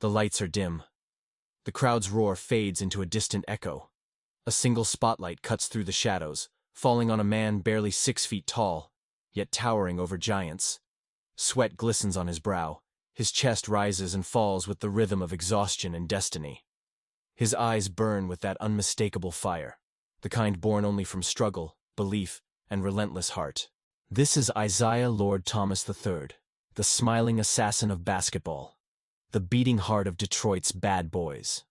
The lights are dim. The crowd's roar fades into a distant echo. A single spotlight cuts through the shadows, falling on a man barely 6 feet tall, yet towering over giants. Sweat glistens on his brow. His chest rises and falls with the rhythm of exhaustion and destiny. His eyes burn with that unmistakable fire, the kind born only from struggle, belief, and relentless heart. This is Isiah Thomas III, the smiling assassin of basketball, the beating heart of Detroit's bad boys.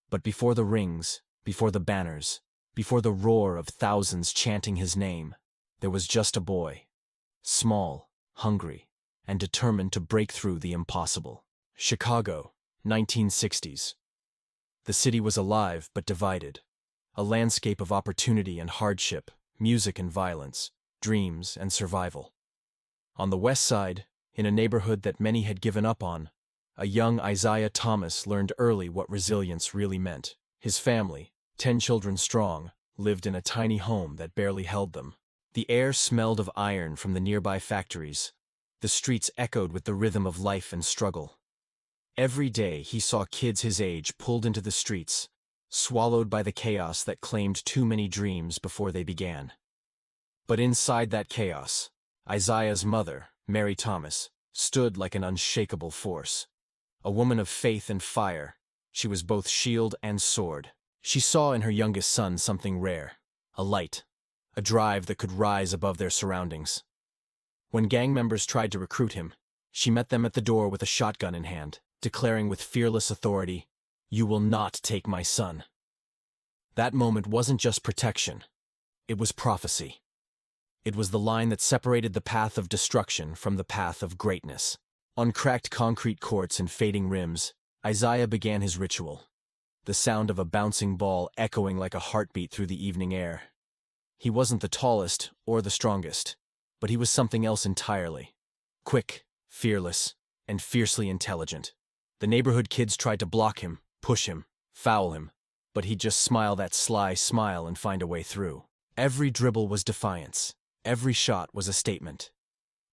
But before the rings, before the banners, before the roar of thousands chanting his name, there was just a boy, small, hungry, and determined to break through the impossible. Chicago, 1960s. The city was alive but divided, a landscape of opportunity and hardship, music and violence, dreams and survival. On the west side, in a neighborhood that many had given up on, a young Isiah Thomas learned early what resilience really meant. His family, 10 children strong, lived in a tiny home that barely held them. The air smelled of iron from the nearby factories. The streets echoed with the rhythm of life and struggle. Every day he saw kids his age pulled into the streets, swallowed by the chaos that claimed too many dreams before they began. But inside that chaos, Isiah's mother, Mary Thomas, stood like an unshakable force. A woman of faith and fire, she was both shield and sword. She saw in her youngest son something rare, a light, a drive that could rise above their surroundings. When gang members tried to recruit him, she met them at the door with a shotgun in hand, declaring with fearless authority, "You will not take my son." That moment wasn't just protection, it was prophecy. It was the line that separated the path of destruction from the path of greatness. On cracked concrete courts and fading rims, Isiah began his ritual, the sound of a bouncing ball echoing like a heartbeat through the evening air. He wasn't the tallest or the strongest, but he was something else entirely. Quick, fearless, and fiercely intelligent. The neighborhood kids tried to block him, push him, foul him, but he'd just smile that sly smile and find a way through. Every dribble was defiance. Every shot was a statement.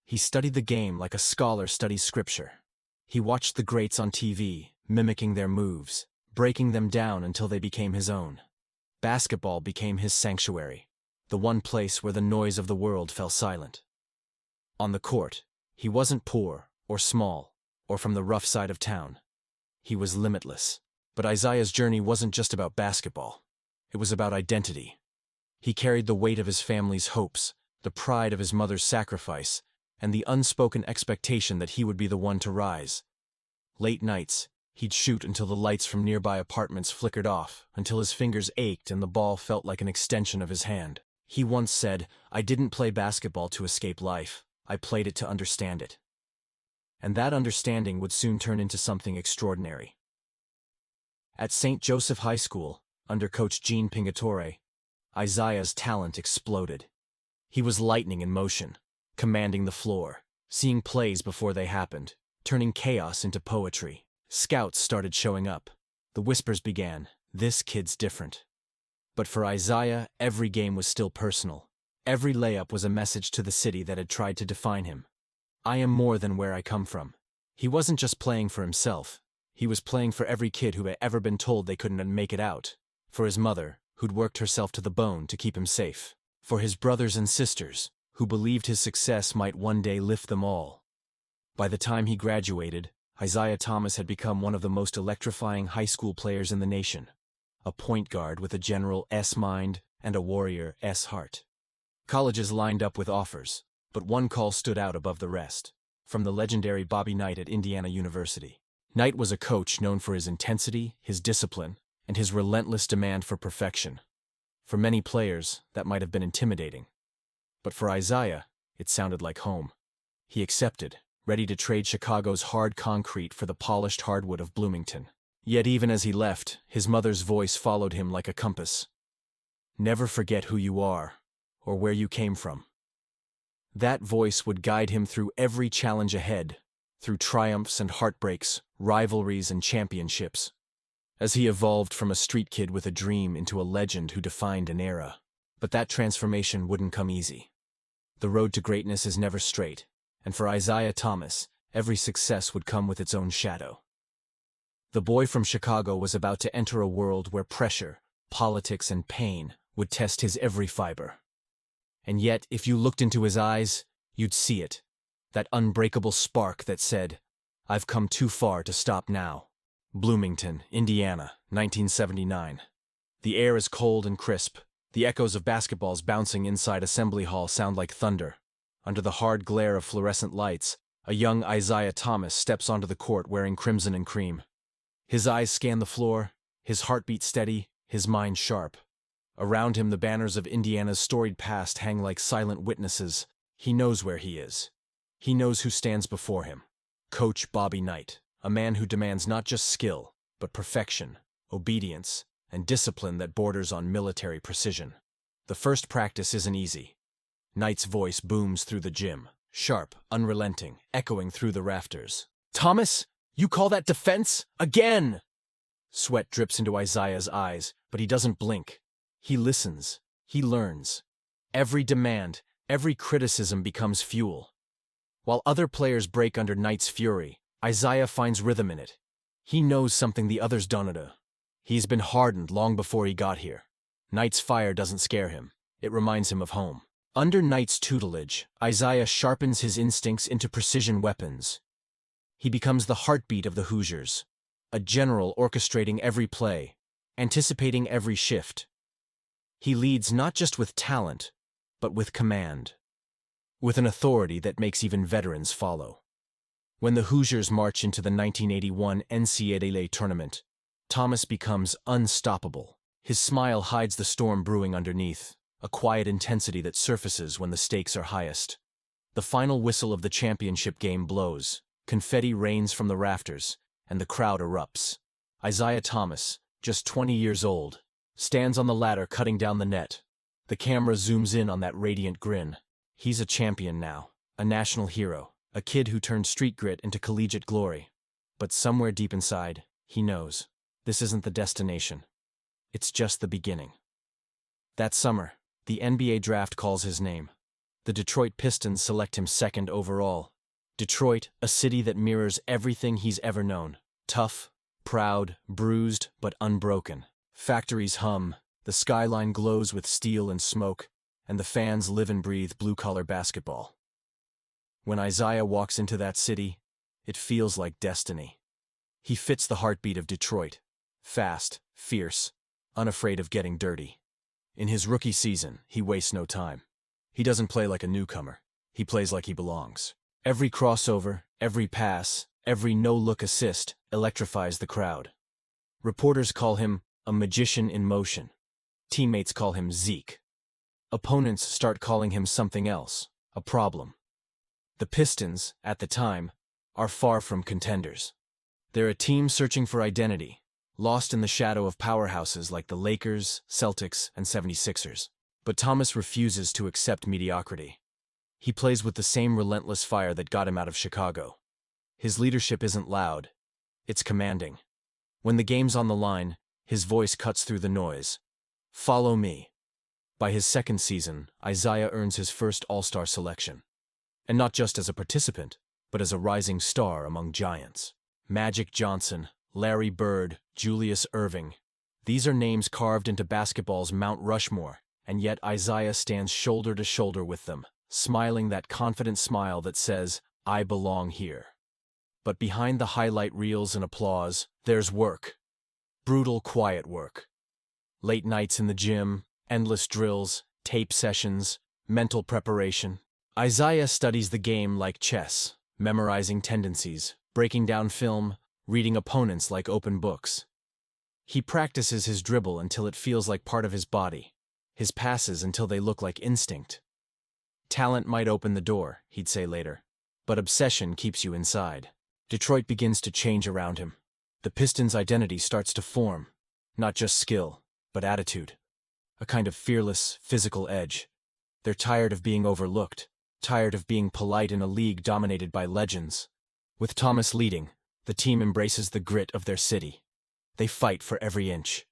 He studied the game like a scholar studies scripture. He watched the greats on TV, mimicking their moves, breaking them down until they became his own. Basketball became his sanctuary, the one place where the noise of the world fell silent. On the court, he wasn't poor or small or from the rough side of town. He was limitless. But Isiah's journey wasn't just about basketball. It was about identity. He carried the weight of his family's hopes, the pride of his mother's sacrifice, and the unspoken expectation that he would be the one to rise. Late nights, he'd shoot until the lights from nearby apartments flickered off, until his fingers ached and the ball felt like an extension of his hand. He once said, "I didn't play basketball to escape life, I played it to understand it." And that understanding would soon turn into something extraordinary. At St. Joseph High School, under Coach Gene Pingatore, Isiah's talent exploded. He was lightning in motion, commanding the floor, seeing plays before they happened, turning chaos into poetry. Scouts started showing up. The whispers began, "This kid's different." But for Isiah, every game was still personal. Every layup was a message to the city that had tried to define him. I am more than where I come from. He wasn't just playing for himself. He was playing for every kid who had ever been told they couldn't make it out. For his mother, who'd worked herself to the bone to keep him safe. For his brothers and sisters, who believed his success might one day lift them all. By the time he graduated, Isiah Thomas had become one of the most electrifying high school players in the nation. A point guard with a general's mind and a warrior's heart. Colleges lined up with offers, but one call stood out above the rest. From the legendary Bobby Knight at Indiana University. Knight was a coach known for his intensity, his discipline, and his relentless demand for perfection. For many players, that might have been intimidating. But for Isiah, it sounded like home. He accepted, ready to trade Chicago's hard concrete for the polished hardwood of Bloomington. Yet even as he left, his mother's voice followed him like a compass. Never forget who you are, or where you came from. That voice would guide him through every challenge ahead, through triumphs and heartbreaks, rivalries and championships, as he evolved from a street kid with a dream into a legend who defined an era. But that transformation wouldn't come easy. The road to greatness is never straight, and for Isiah Thomas, every success would come with its own shadow. The boy from Chicago was about to enter a world where pressure, politics, and pain would test his every fiber. And yet, if you looked into his eyes, you'd see it. That unbreakable spark that said, "I've come too far to stop now." Bloomington, Indiana, 1979. The air is cold and crisp. The echoes of basketballs bouncing inside Assembly Hall sound like thunder. Under the hard glare of fluorescent lights, a young Isiah Thomas steps onto the court wearing crimson and cream. His eyes scan the floor, his heartbeat steady, his mind sharp. Around him, the banners of Indiana's storied past hang like silent witnesses. He knows where he is. He knows who stands before him. Coach Bobby Knight, a man who demands not just skill, but perfection, obedience, and discipline that borders on military precision. The first practice isn't easy. Knight's voice booms through the gym, sharp, unrelenting, echoing through the rafters. "Thomas, you call that defense? Again!" Sweat drips into Isiah's eyes, but he doesn't blink. He listens. He learns. Every demand, every criticism becomes fuel. While other players break under Knight's fury, Isiah finds rhythm in it. He knows something the others don't know. He's been hardened long before he got here. Knight's fire doesn't scare him. It reminds him of home. Under Knight's tutelage, Isiah sharpens his instincts into precision weapons. He becomes the heartbeat of the Hoosiers, a general orchestrating every play, anticipating every shift. He leads not just with talent, but with command, with an authority that makes even veterans follow. When the Hoosiers march into the 1981 NCAA tournament, Thomas becomes unstoppable. His smile hides the storm brewing underneath, a quiet intensity that surfaces when the stakes are highest. The final whistle of the championship game blows, confetti rains from the rafters, and the crowd erupts. Isiah Thomas, just 20 years old, stands on the ladder cutting down the net. The camera zooms in on that radiant grin. He's a champion now, a national hero, a kid who turned street grit into collegiate glory. But somewhere deep inside, he knows, this isn't the destination. It's just the beginning. That summer, the NBA draft calls his name. The Detroit Pistons select him second overall. Detroit, a city that mirrors everything he's ever known. Tough, proud, bruised, but unbroken. Factories hum, the skyline glows with steel and smoke, and the fans live and breathe blue-collar basketball. When Isiah walks into that city, it feels like destiny. He fits the heartbeat of Detroit. Fast, fierce, unafraid of getting dirty. In his rookie season, he wastes no time. He doesn't play like a newcomer. He plays like he belongs. Every crossover, every pass, every no-look assist electrifies the crowd. Reporters call him a magician in motion. Teammates call him Zeke. Opponents start calling him something else, a problem. The Pistons, at the time, are far from contenders. They're a team searching for identity, lost in the shadow of powerhouses like the Lakers, Celtics, and 76ers. But Thomas refuses to accept mediocrity. He plays with the same relentless fire that got him out of Chicago. His leadership isn't loud, it's commanding. When the game's on the line, his voice cuts through the noise. "Follow me." By his second season, Isiah earns his first All-Star selection. And not just as a participant, but as a rising star among giants. Magic Johnson, Larry Bird, Julius Erving. These are names carved into basketball's Mount Rushmore, and yet Isiah stands shoulder to shoulder with them, smiling that confident smile that says, "I belong here." But behind the highlight reels and applause, there's work. Brutal, quiet work. Late nights in the gym, endless drills, tape sessions, mental preparation. Isiah studies the game like chess, memorizing tendencies, breaking down film, reading opponents like open books. He practices his dribble until it feels like part of his body, his passes until they look like instinct. Talent might open the door, he'd say later, but obsession keeps you inside. Detroit begins to change around him. The Pistons' identity starts to form, not just skill, but attitude. A kind of fearless, physical edge. They're tired of being overlooked, tired of being polite in a league dominated by legends. With Thomas leading, the team embraces the grit of their city. They fight for every inch.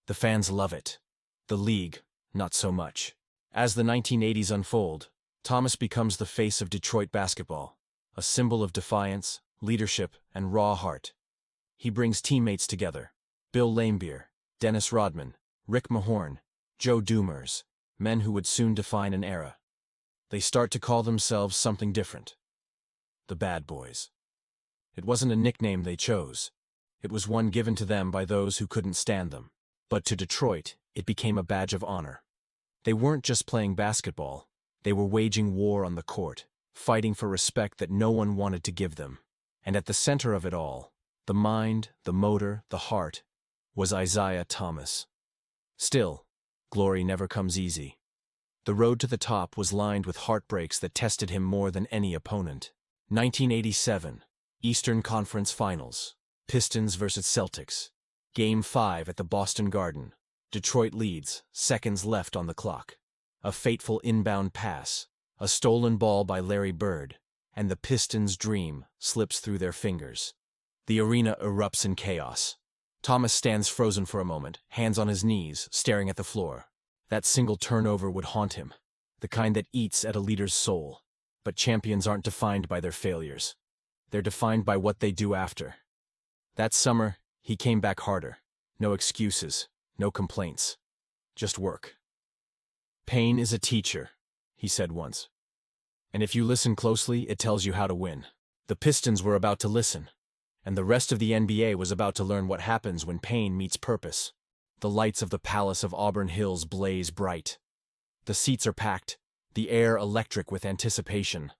The fans love it. The league, not so much. As the 1980s unfold, Thomas becomes the face of Detroit basketball, a symbol of defiance, leadership, and raw heart. He brings teammates together. Bill Laimbeer, Dennis Rodman, Rick Mahorn, Joe Dumars, men who would soon define an era. They start to call themselves something different. The Bad Boys. It wasn't a nickname they chose. It was one given to them by those who couldn't stand them. But to Detroit, it became a badge of honor. They weren't just playing basketball. They were waging war on the court, fighting for respect that no one wanted to give them. And at the center of it all, the mind, the motor, the heart, was Isiah Thomas. Still, glory never comes easy. The road to the top was lined with heartbreaks that tested him more than any opponent. 1987, Eastern Conference Finals, Pistons vs. Celtics. Game 5 at the Boston Garden. Detroit leads, seconds left on the clock. A fateful inbound pass, a stolen ball by Larry Bird, and the Pistons' dream slips through their fingers. The arena erupts in chaos. Thomas stands frozen for a moment, hands on his knees, staring at the floor. That single turnover would haunt him, the kind that eats at a leader's soul. But champions aren't defined by their failures. They're defined by what they do after. That summer, he came back harder. No excuses, no complaints. Just work. "Pain is a teacher," he said once. "And if you listen closely, it tells you how to win." The Pistons were about to listen, and the rest of the NBA was about to learn what happens when pain meets purpose. The lights of the Palace of Auburn Hills blaze bright. The seats are packed, the air electric with anticipation.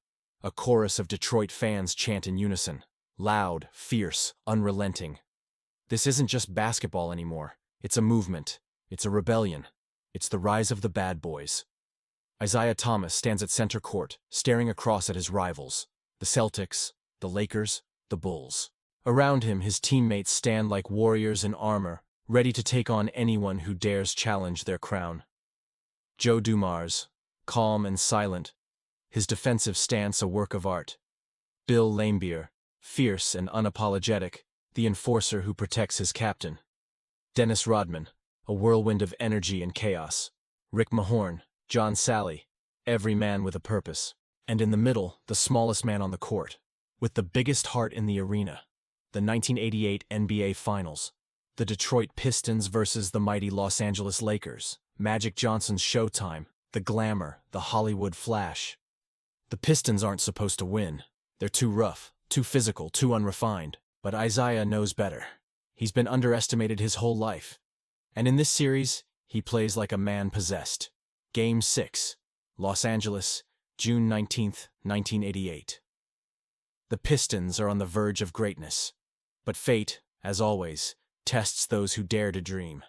A chorus of Detroit fans chant in unison, loud, fierce, unrelenting. This isn't just basketball anymore. It's a movement. It's a rebellion. It's the rise of the Bad Boys. Isiah Thomas stands at center court, staring across at his rivals, the Celtics, the Lakers, the Bulls. Around him, his teammates stand like warriors in armor, ready to take on anyone who dares challenge their crown. Joe Dumars, calm and silent, his defensive stance a work of art. Bill Laimbeer, fierce and unapologetic, the enforcer who protects his captain. Dennis Rodman, a whirlwind of energy and chaos. Rick Mahorn, John Sally, every man with a purpose. And in the middle, the smallest man on the court, with the biggest heart in the arena. The 1988 NBA Finals. The Detroit Pistons versus the mighty Los Angeles Lakers. Magic Johnson's Showtime, the glamour, the Hollywood flash. The Pistons aren't supposed to win. They're too rough, too physical, too unrefined. But Isiah knows better. He's been underestimated his whole life. And in this series, he plays like a man possessed. Game 6, Los Angeles, June 19, 1988. The Pistons are on the verge of greatness. But fate, as always, tests those who dare to dream.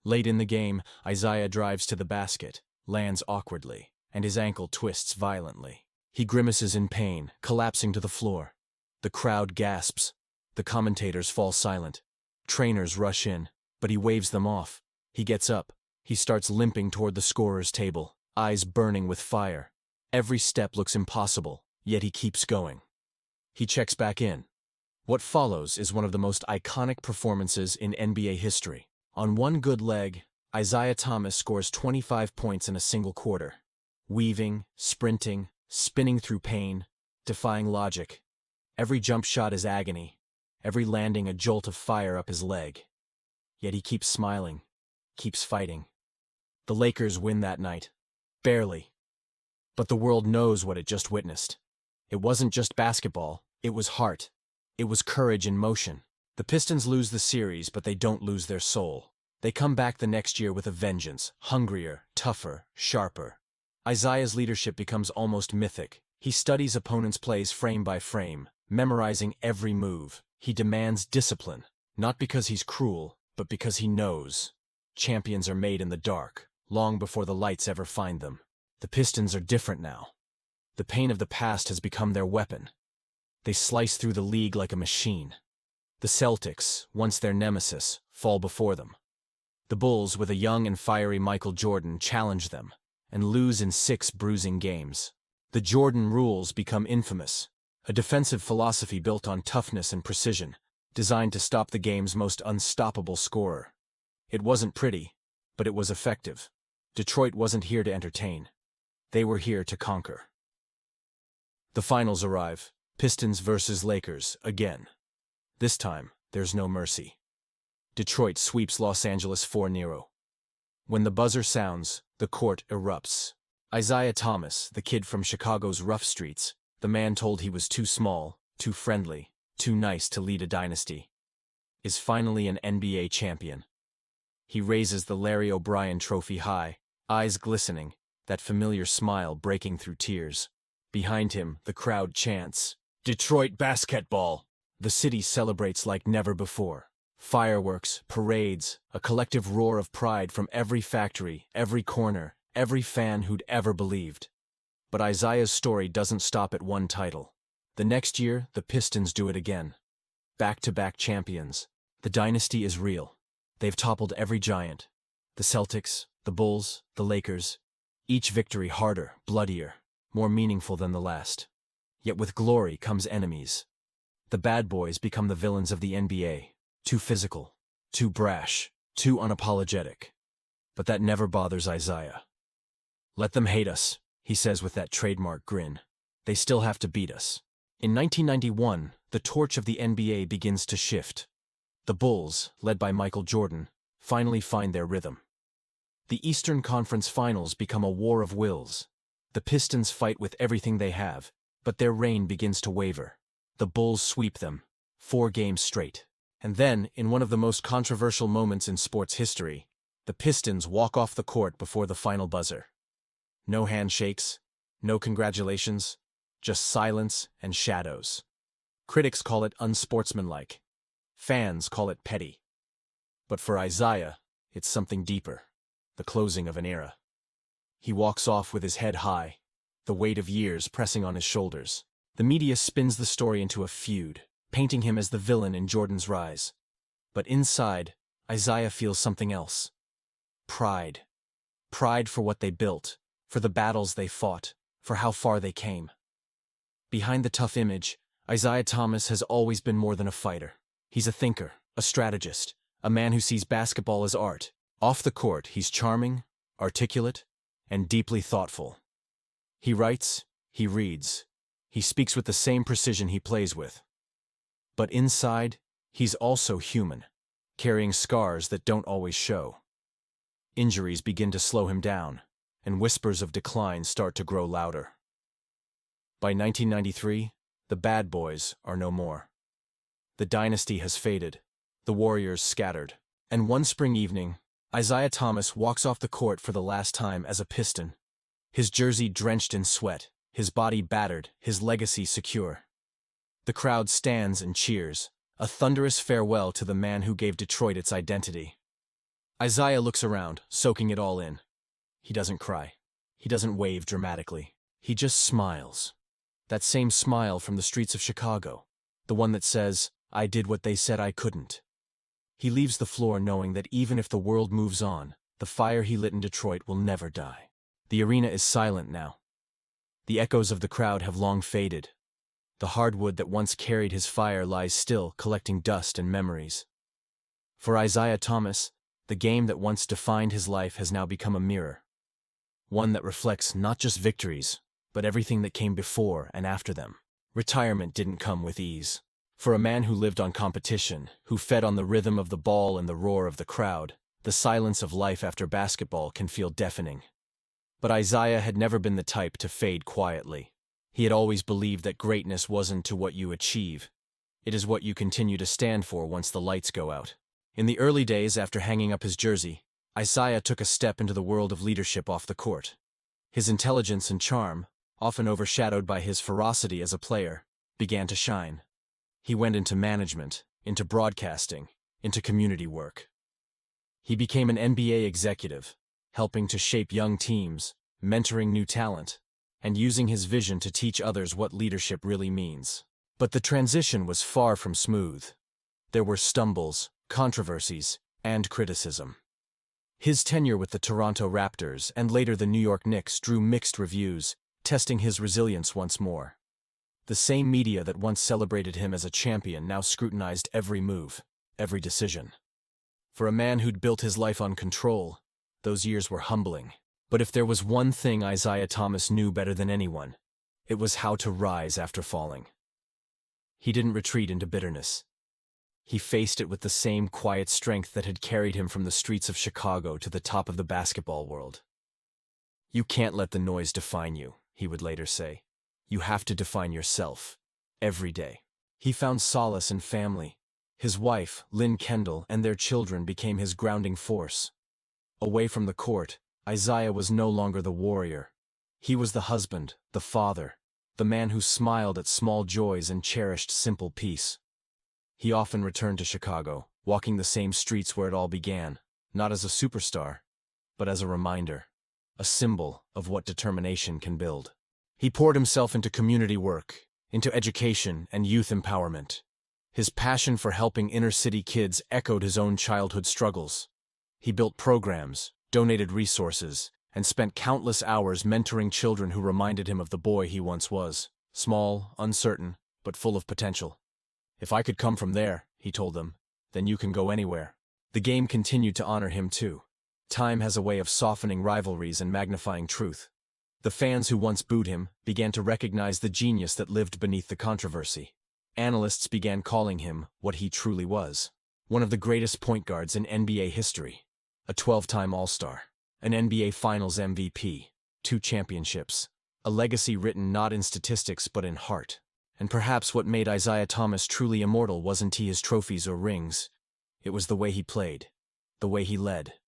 Late in the game, Isiah drives to the basket, lands awkwardly, and his ankle twists violently. He grimaces in pain, collapsing to the floor. The crowd gasps. The commentators fall silent. Trainers rush in, but he waves them off. He gets up. He starts limping toward the scorer's table, eyes burning with fire. Every step looks impossible, yet he keeps going. He checks back in. What follows is one of the most iconic performances in NBA history. On one good leg, Isiah Thomas scores 25 points in a single quarter. Weaving, sprinting, spinning through pain, defying logic. Every jump shot is agony, every landing a jolt of fire up his leg. Yet he keeps smiling, keeps fighting. The Lakers win that night. Barely. But the world knows what it just witnessed. It wasn't just basketball, it was heart. It was courage in motion. The Pistons lose the series, but they don't lose their soul. They come back the next year with a vengeance, hungrier, tougher, sharper. Isiah's leadership becomes almost mythic. He studies opponents' plays frame by frame, memorizing every move. He demands discipline, not because he's cruel, but because he knows. Champions are made in the dark, long before the lights ever find them. The Pistons are different now. The pain of the past has become their weapon. They slice through the league like a machine. The Celtics, once their nemesis, fall before them. The Bulls, with a young and fiery Michael Jordan, challenge them, and lose in 6 bruising games. The Jordan rules become infamous, a defensive philosophy built on toughness and precision, designed to stop the game's most unstoppable scorer. It wasn't pretty, but it was effective. Detroit wasn't here to entertain. They were here to conquer. The finals arrive, Pistons versus Lakers, again. This time, there's no mercy. Detroit sweeps Los Angeles 4-0. When the buzzer sounds, the court erupts. Isiah Thomas, the kid from Chicago's rough streets, the man told he was too small, too friendly, too nice to lead a dynasty, is finally an NBA champion. He raises the Larry O'Brien trophy high, eyes glistening, that familiar smile breaking through tears. Behind him, the crowd chants, "Detroit basketball!" The city celebrates like never before. Fireworks, parades, a collective roar of pride from every factory, every corner, every fan who'd ever believed. But Isiah's story doesn't stop at one title. The next year, the Pistons do it again. Back-to-back champions. The dynasty is real. They've toppled every giant. The Celtics, the Bulls, the Lakers. Each victory harder, bloodier, more meaningful than the last. Yet with glory comes enemies. The bad boys become the villains of the NBA. Too physical, too brash, too unapologetic. But that never bothers Isiah. "Let them hate us," he says with that trademark grin. "They still have to beat us." In 1991, the torch of the NBA begins to shift. The Bulls, led by Michael Jordan, finally find their rhythm. The Eastern Conference Finals become a war of wills. The Pistons fight with everything they have, but their reign begins to waver. The Bulls sweep them, 4 games straight. And then, in one of the most controversial moments in sports history, the Pistons walk off the court before the final buzzer. No handshakes, no congratulations, just silence and shadows. Critics call it unsportsmanlike. Fans call it petty. But for Isiah, it's something deeper, the closing of an era. He walks off with his head high, the weight of years pressing on his shoulders. The media spins the story into a feud, painting him as the villain in Jordan's rise. But inside, Isiah feels something else. Pride. Pride for what they built, for the battles they fought, for how far they came. Behind the tough image, Isiah Thomas has always been more than a fighter. He's a thinker, a strategist, a man who sees basketball as art. Off the court, he's charming, articulate, and deeply thoughtful. He writes, he reads, he speaks with the same precision he plays with. But inside, he's also human, carrying scars that don't always show. Injuries begin to slow him down, and whispers of decline start to grow louder. By 1993, the bad boys are no more. The dynasty has faded, the Warriors scattered, and one spring evening, Isiah Thomas walks off the court for the last time as a Piston. His jersey drenched in sweat, his body battered, his legacy secure. The crowd stands and cheers, a thunderous farewell to the man who gave Detroit its identity. Isiah looks around, soaking it all in. He doesn't cry. He doesn't wave dramatically. He just smiles. That same smile from the streets of Chicago, the one that says, "I did what they said I couldn't." He leaves the floor knowing that even if the world moves on, the fire he lit in Detroit will never die. The arena is silent now. The echoes of the crowd have long faded. The hardwood that once carried his fire lies still, collecting dust and memories. For Isiah Thomas, the game that once defined his life has now become a mirror. One that reflects not just victories, but everything that came before and after them. Retirement didn't come with ease. For a man who lived on competition, who fed on the rhythm of the ball and the roar of the crowd, the silence of life after basketball can feel deafening. But Isiah had never been the type to fade quietly. He had always believed that greatness wasn't to what you achieve. It is what you continue to stand for once the lights go out. In the early days after hanging up his jersey, Isiah took a step into the world of leadership off the court. His intelligence and charm, often overshadowed by his ferocity as a player, began to shine. He went into management, into broadcasting, into community work. He became an NBA executive, helping to shape young teams, mentoring new talent, and using his vision to teach others what leadership really means. But the transition was far from smooth. There were stumbles, controversies, and criticism. His tenure with the Toronto Raptors and later the New York Knicks drew mixed reviews, testing his resilience once more. The same media that once celebrated him as a champion now scrutinized every move, every decision. For a man who'd built his life on control, those years were humbling. But if there was one thing Isiah Thomas knew better than anyone, it was how to rise after falling. He didn't retreat into bitterness. He faced it with the same quiet strength that had carried him from the streets of Chicago to the top of the basketball world. "You can't let the noise define you," he would later say. "You have to define yourself. Every day." He found solace in family. His wife, Lynn Kendall, and their children became his grounding force. Away from the court, Isiah was no longer the warrior. He was the husband, the father, the man who smiled at small joys and cherished simple peace. He often returned to Chicago, walking the same streets where it all began, not as a superstar, but as a reminder, a symbol of what determination can build. He poured himself into community work, into education and youth empowerment. His passion for helping inner-city kids echoed his own childhood struggles. He built programs, donated resources, and spent countless hours mentoring children who reminded him of the boy he once was, small, uncertain, but full of potential. "If I could come from there," he told them, "then you can go anywhere." The game continued to honor him too. Time has a way of softening rivalries and magnifying truth. The fans who once booed him began to recognize the genius that lived beneath the controversy. Analysts began calling him what he truly was: one of the greatest point guards in NBA history, a 12-time All-Star, an NBA Finals MVP, 2 championships, a legacy written not in statistics but in heart. And perhaps what made Isiah Thomas truly immortal wasn't his trophies or rings. It was the way he played, the way he led.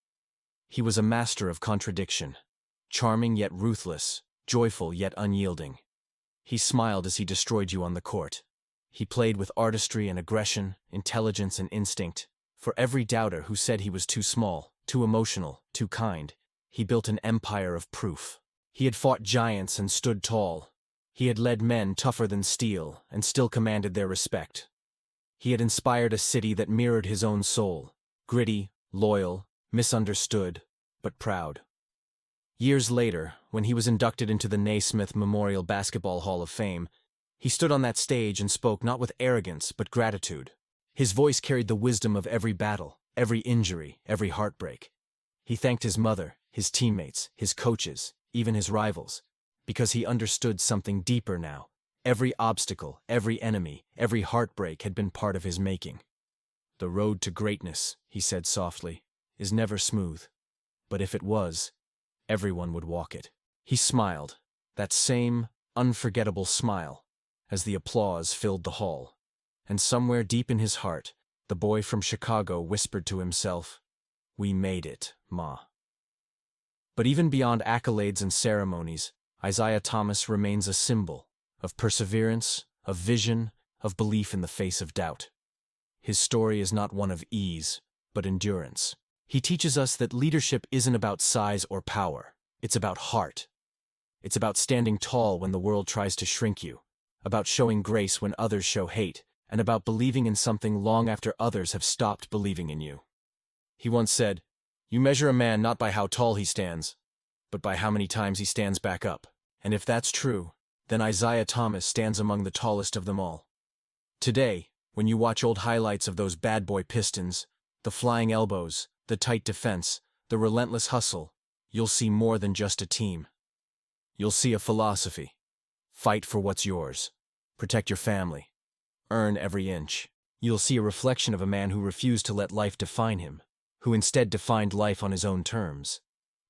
He was a master of contradiction, charming yet ruthless, joyful yet unyielding. He smiled as he destroyed you on the court. He played with artistry and aggression, intelligence and instinct. For every doubter who said he was too small, too emotional, too kind, he built an empire of proof. He had fought giants and stood tall. He had led men tougher than steel and still commanded their respect. He had inspired a city that mirrored his own soul, gritty, loyal, misunderstood, but proud. Years later, when he was inducted into the Naismith Memorial Basketball Hall of Fame, he stood on that stage and spoke not with arrogance but gratitude. His voice carried the wisdom of every battle, every injury, every heartbreak. He thanked his mother, his teammates, his coaches, even his rivals, because he understood something deeper now. Every obstacle, every enemy, every heartbreak had been part of his making. "The road to greatness," he said softly, "is never smooth. But if it was, everyone would walk it." He smiled, that same unforgettable smile, as the applause filled the hall. And somewhere deep in his heart, the boy from Chicago whispered to himself, "We made it, Ma." But even beyond accolades and ceremonies, Isiah Thomas remains a symbol of perseverance, of vision, of belief in the face of doubt. His story is not one of ease, but endurance. He teaches us that leadership isn't about size or power. It's about heart. It's about standing tall when the world tries to shrink you, about showing grace when others show hate, and about believing in something long after others have stopped believing in you. He once said, "You measure a man not by how tall he stands, but by how many times he stands back up." And if that's true, then Isiah Thomas stands among the tallest of them all. Today, when you watch old highlights of those bad boy Pistons, the flying elbows, the tight defense, the relentless hustle, you'll see more than just a team. You'll see a philosophy. Fight for what's yours. Protect your family. Earn every inch. You'll see a reflection of a man who refused to let life define him, who instead defined life on his own terms.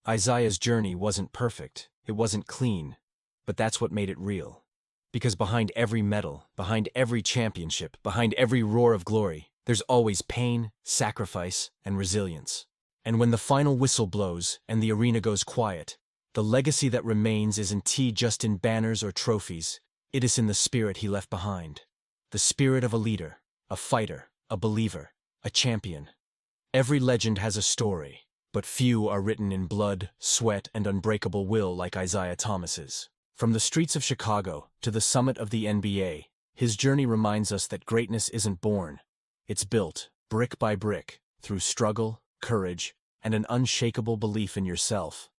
Isiah's journey wasn't perfect, it wasn't clean, but that's what made it real. Because behind every medal, behind every championship, behind every roar of glory, there's always pain, sacrifice, and resilience. And when the final whistle blows and the arena goes quiet, the legacy that remains isn't just in banners or trophies, it is in the spirit he left behind. The spirit of a leader, a fighter, a believer, a champion. Every legend has a story, but few are written in blood, sweat, and unbreakable will like Isiah Thomas's. From the streets of Chicago to the summit of the NBA, his journey reminds us that greatness isn't born. It's built, brick by brick, through struggle, courage, and an unshakable belief in yourself.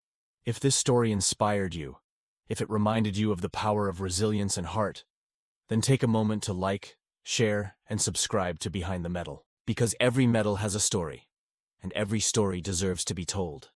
If this story inspired you, if it reminded you of the power of resilience and heart, then take a moment to like, share, and subscribe to Behind the Medal, because every medal has a story, and every story deserves to be told.